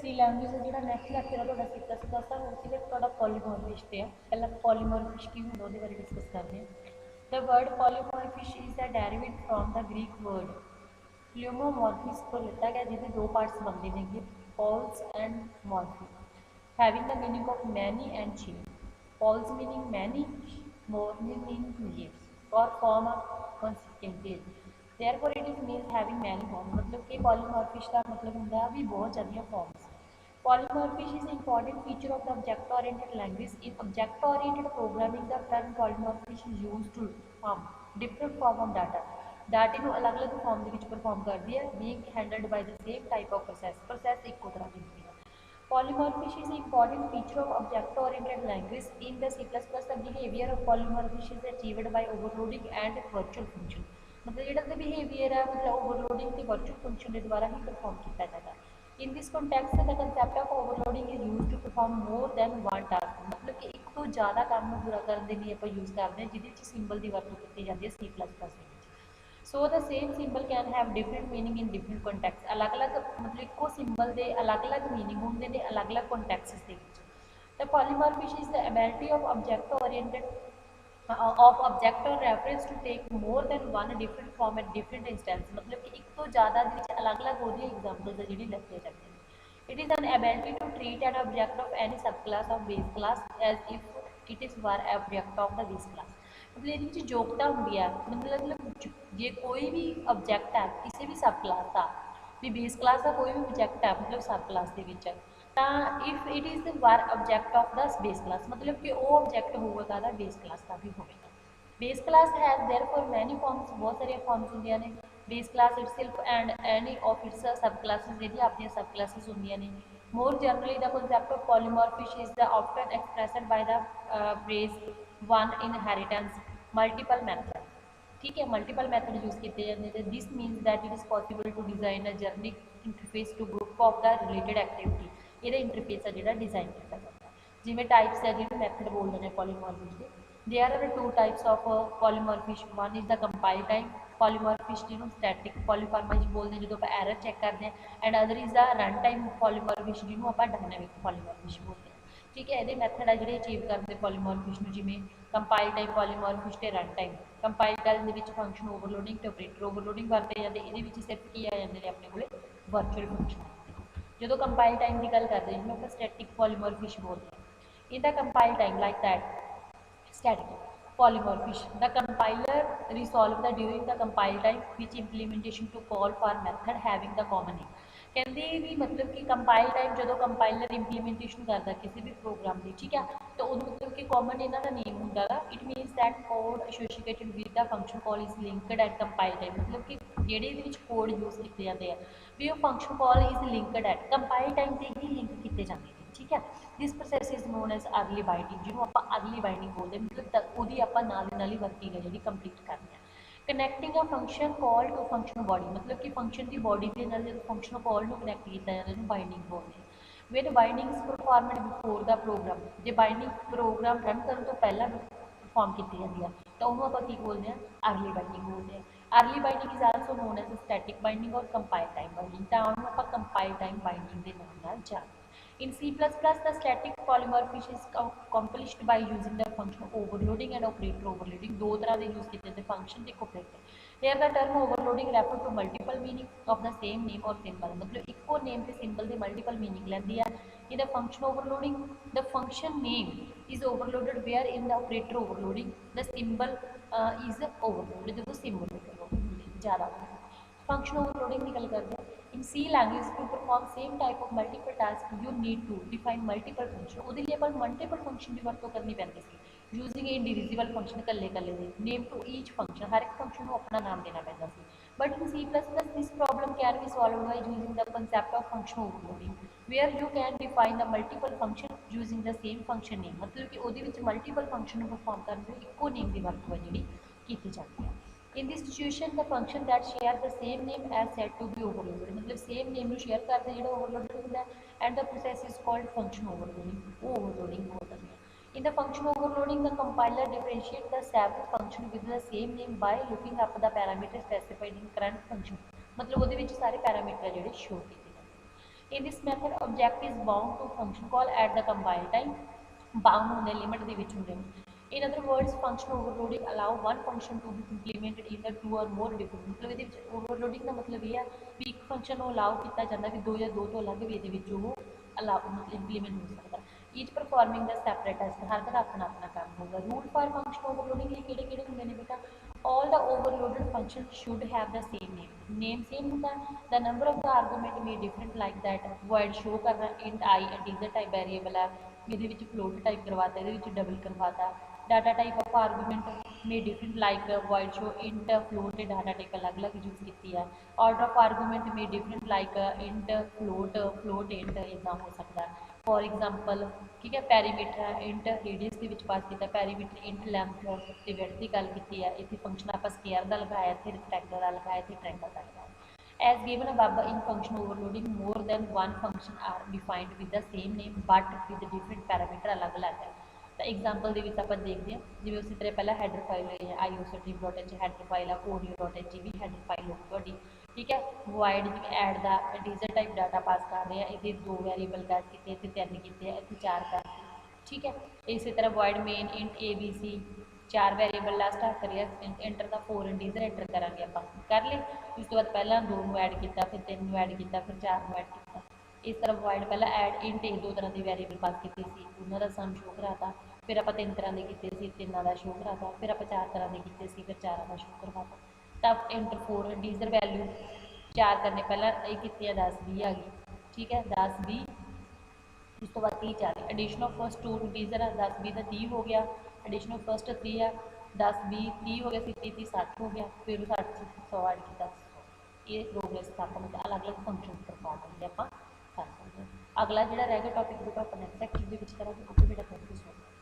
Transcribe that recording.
सी language है जो next lecture है सी प्लस प्लस का वो सिर्फ पॉलीमॉर्फिश पे है। पहला पॉलीमॉर्फिश की होंगे वो बारे डिस्कस करते हैं। The word polymorphism is the derived from the Greek word polymorphos को लेता गया जिसमें दो पार्ट्स बनते हैं polys and morphe having the meaning of many and chief polys meaning many morphe meaning leaves और form of consistencies therefore it is means having many form मतलब कि पॉलीमॉर्फिश का मतलब होंगे भी बहुत ज़्यादा forms. Polymorphism is an important feature of the object-oriented language. In object-oriented programming, the term polymorphism is used to form different form of data. Data ਨੂੰ अलग-अलग form ਦੇ ਵਿੱਚ perform ਕਰਦੀ ਹੈ, being handled by the same type of process. Process ਇੱਕੋ ਤਰ੍ਹਾਂ ਦੀ ਹੁੰਦੀ ਹੈ। Polymorphism is an important feature of object-oriented language. In the C++, the behavior of polymorphism is achieved by overloading and virtual function. मतलब ਜਿਹੜਾ behavior है मतलब overloading ਤੇ virtual function ਦੇ ਦੁਆਰਾ ਹੀ perform ਕੀਤਾ ਜਾਂਦਾ है। In this context, the concept of overloading is used to perform more than one task. मतलब कि एक तो ज़्यादा काम ਨੂੰ ਪੂਰਾ ਕਰਨ ਦੇ ਲਈ ਆਪਾਂ यूज़ करते हैं ਜਿਹਦੇ ਵਿੱਚ ਸਿੰਬਲ ਦੀ ਵਰਤੋਂ ਕੀਤੀ ਜਾਂਦੀ ਹੈ C++ So the same symbol can have different meaning in different contexts. अलग-अलग मतलब ਇੱਕੋ ਸਿੰਬਲ ਦੇ अलग-अलग meaning ਹੁੰਦੇ ਨੇ अलग-अलग contexts ਦੇ ਵਿੱਚ। The polymorphism is the ability of object-oriented of object or reference to take more than one different form at different instance मतलब कि एक तो ज़्यादा अलग-अलग हो रही एग्जाम्पल्स है जी लिखे जाते हैं। It is an ability to treat an object of any subclass of base class as if it is were object of the base class मतलब ये योग्यता होंगी है मतलब जे कोई भी ऑब्जेक्ट है किसी भी सब क्लास का भी बेस क्लास का कोई भी ऑब्जेक्ट है मतलब सब क्लास के which if it is were object of the base class मतलब कि वो ऑब्जेक्ट होगा का बेस क्लास का भी होगा। Base class has therefore many forms बहुत सारी फॉर्म्स होंगे ने base class itself and any of its sub classes जी अपन सब क्लासेस होंगे ने। More generally the concept of polymorphism is the often expressed by the phrase one inheritance multiple method ठीक है मल्टीपल मैथड यूज किए जाते हैं। This means that it is possible to design a journey interface to group of the related activity ये interface है जो design किया जाता है जिमें टाइप्स है जो मैथड बोलते हैं पॉलीमॉर्फिज्म के। There are two types of polymorphism. One is the compile time polymorphism ਜਿਹਨੂੰ static polymorphism ਬੋਲਦੇ ਜਦੋਂ ਆਪਾਂ error ਚੈੱਕ ਕਰਦੇ ਹਾਂ and other is the run time polymorphism ਜਿਹਨੂੰ ਆਪਾਂ dynamic polymorphism ਬੋਲਦੇ ਹਾਂ ठीक है। ये मैथड है जोड़े अचीव करते polymorphism जिमें कंपाइल टाइम polymorphism ਤੇ रन टाइम कंपाइल टाइम ਦੇ ਵਿੱਚ फंक्शन ओवरलोडिंग ਤੇ ऑपरेटर ओवरलोडिंग वरते ਜਾਂਦੇ ਇਹਦੇ ਵਿੱਚ सिर्फ ਕੀ आ ਜਾਂਦੇ ਨੇ ਆਪਣੇ ਕੋਲੇ वर्चुअल फंक्शन। ਜਦੋਂ कंपाइल टाइम की गल करते हैं जिन्होंने ਆਪਾਂ स्टैटिक polymorphism बोलते हैं। In the compile time like that static polymorphism the compiler resolve the during the compile time which implementation to call for method having the common name कहते भी मतलब कि कंपाइल टाइम जो कंपाइलर इंप्लीमेंटेशन करता किसी भी प्रोग्राम की ठीक है तो उस मतलब कि कॉमन इन्हों का नेम होंगे it means that code associated with the function call is linked at compile time मतलब कि जोड़े कोड यूज किए जाते हैं भी वो function call is linked at compile time से ही लिंक किए जाते हैं ठीक है। This process is known as early binding जिन्होंने आप अर्ली बाइंडिंग बोलते मतलब वो आप नाल ही वर्किंग है जी कंप्लीट करनी है। Connecting a function call to function body मतलब कि फंक्शन की बॉडी के नाल जो फंक्शन कॉल को कनैक्ट किया जाता है बाइंडिंग बोलते हैं। With bindings performed before the program जो बाइंडिंग प्रोग्राम रन करने तो पहला परफॉर्म की जाती है तो उन्होंने आप की बोलते हैं अर्ली बाइंडिंग बोलते हैं। Early binding is also known as static binding और कंपाइल टाइम बाइंडिंग तो उन्होंने आप कंपाइल टाइम बाइंडिंग के नाम जाते हैं। In C++, the static polymorphism is accomplished by using the function overloading and operator overloading. दो तरह के यूज किए जाते function एक operator. Here the term overloading refer to multiple meaning of the same name or symbol. मतलब eco name से symbol के multiple meaning लेंदी है। In the function overloading, the function name is overloaded where in the operator overloading the symbol is overloaded. जो symbol ज़्यादा function overloading की गल करते हैं। In C language to perform same type of multiple task you need to define multiple function वो लिए अपन multiple function की वरतों करनी पैंती सी यूजिंग इंडिविजुअल फंक्शन कल्ले कल्ले दे नेम टू ईच फंक्शन हर एक फंक्शन को अपना नाम देना पैंता सी। But in C++ this problem can be solved by using the concept of function overloading where you can define the multiple function using the same function name मतलब कि वो मल्टीपल फंक्शन को परफॉर्म करने इको नेम की वरतों है जी की जाती है। In this situation, the function that share the same name as said to be overloaded. मतलब same name ਨੂੰ share ਕਰਦੇ ਜਿਹੜਾ overloaded ਹੁੰਦਾ है and the process is called function overloading. वो overloading बोलते हैं। In the function overloading, the compiler differentiate the several function with the same name by looking up the parameter specified in current function. मतलब ਉਹਦੇ ਵਿੱਚ ਸਾਰੇ parameter ਜਿਹੜੇ show ਕੀਤੇ ਜਾਂਦੇ। In this method object is bound to function call at the compile time, bound ਹੁੰਦੇ limit ਦੇ ਵਿੱਚ ਹੁੰਦੇ ਨੇ। In other words function overloading allow one function to be implemented in the two or more different, ਮਤਲਬ ਇਹਦੇ ਵਿੱਚ overloading ਦਾ ਮਤਲਬ ਇਹ ਹੈ ਵੀ ਇੱਕ ਫੰਕਸ਼ਨ ਨੂੰ ਅਲਾਉ ਕੀਤਾ ਜਾਂਦਾ ਕਿ ਦੋ ਜਾਂ ਦੋ ਤੋਂ ਅਲੱਗ ਵੇ ਦੇ ਵਿੱਚ ਉਹ ਅਲਾਉ ਮਤਲਬ ਇੰਪਲੀਮੈਂਟ ਹੋ ਸਕਦਾ। ਈਚ ਪਰਫਾਰਮਿੰਗ ਦਾ ਸੈਪਰੇਟ ਟੈਸਟ, ਹਰ ਦਾ ਆਪਣਾ ਆਪਣਾ ਕੰਮ ਹੋਊਗਾ। ਰੂਲ ਫਾਰ ਫੰਕਸ਼ਨ ਓਵਰਲੋਡਿੰਗ ਲਈ ਕਿਹੜੇ ਕਿਹੜੇ ਹੁੰਦੇ ਨੇ ਬੇਟਾ? all the overloaded functions should have the same name same ਹੁੰਦਾ। the number of the argument may different like that void show ਕਰਨਾ int I integer type variable ਹੈ, ਇਹਦੇ ਵਿੱਚ float type ਕਰਵਾਤਾ, ਇਹਦੇ ਵਿੱਚ double ਕਰਵਾਤਾ। data type of argument may different like void show int float ਤੇ data type ਅਲੱਗ ਅਲੱਗ use ਕੀਤੀ ਹੈ। order of argument may different like int float int ਇਦਾਂ ਹੋ ਸਕਦਾ। फॉर एग्जाम्पल ठीक है पैरीमीटर है इंट रेडियस के पास किया, पैरीमीटर इंट लैंथ ते विड्थ की गल की है। इतने फंक्शन आप स्केयर का लगाया, इतने रेक्टेंगल का लगाया, इतने ट्रायंगल का लगाया। As given above in function overloading more than one function are defined with the same name but with different parameter अलग अलग है। तो एग्जाम्पल के आप देखते हैं जिवें उसी तरह पहला हैडर फाइल हुई है iosotream.h हैडर फाइल है, audio.h भी हैडर फाइल होगी थोड़ी ठीक है। वाइड जिवें ऐड का इंटीजर टाइप डाटा पास कर रहे हैं, ये दो वेरीएबल पास किए, इतने तीन किए, इतने चार कर ठीक है। इस तरह वाइड मेन इंट ABC चार वेरीएबल लास्ट करिए एंटर का 4 इंटीजर एंटर करांगे आप कर ले। उस तो बाद पहला 2 ऐड किया, फिर 3 ऐड किया, फिर 4 ऐड किया। इस तरह वाइड पहला ऐड इंट दो तरह के वेरीएबल पास किए उन्होंने सम शो कराता, फिर आप 3 तरह के किए तीनों का शो कराता, फिर आप 4 तरह के किए फिर 4 का शो करवाता। तब इंटर 4 इंटीजर वैल्यू 4 करने पहला ये कितनी 10 20 आ गई ठीक है 10 20। उस तो बाद 30 40 एडिशन ऑफ फर्स्ट 2 इंटीजर है 10 20 का 30 हो गया, एडिशन ऑफ फर्स्ट 3 है 10 20 30 हो गया, फिर 30 60 हो गया, फिर 60 100 ऐड किया। ये प्रोग्रेस का मतलब अलग अलग फंक्शन परफॉर्म होंगे आप कर सकते हैं। अगला जो रह गया टॉपिक जो आप नैक्सट सैक्शन के करेंगे वो बेटा फोकस होगा।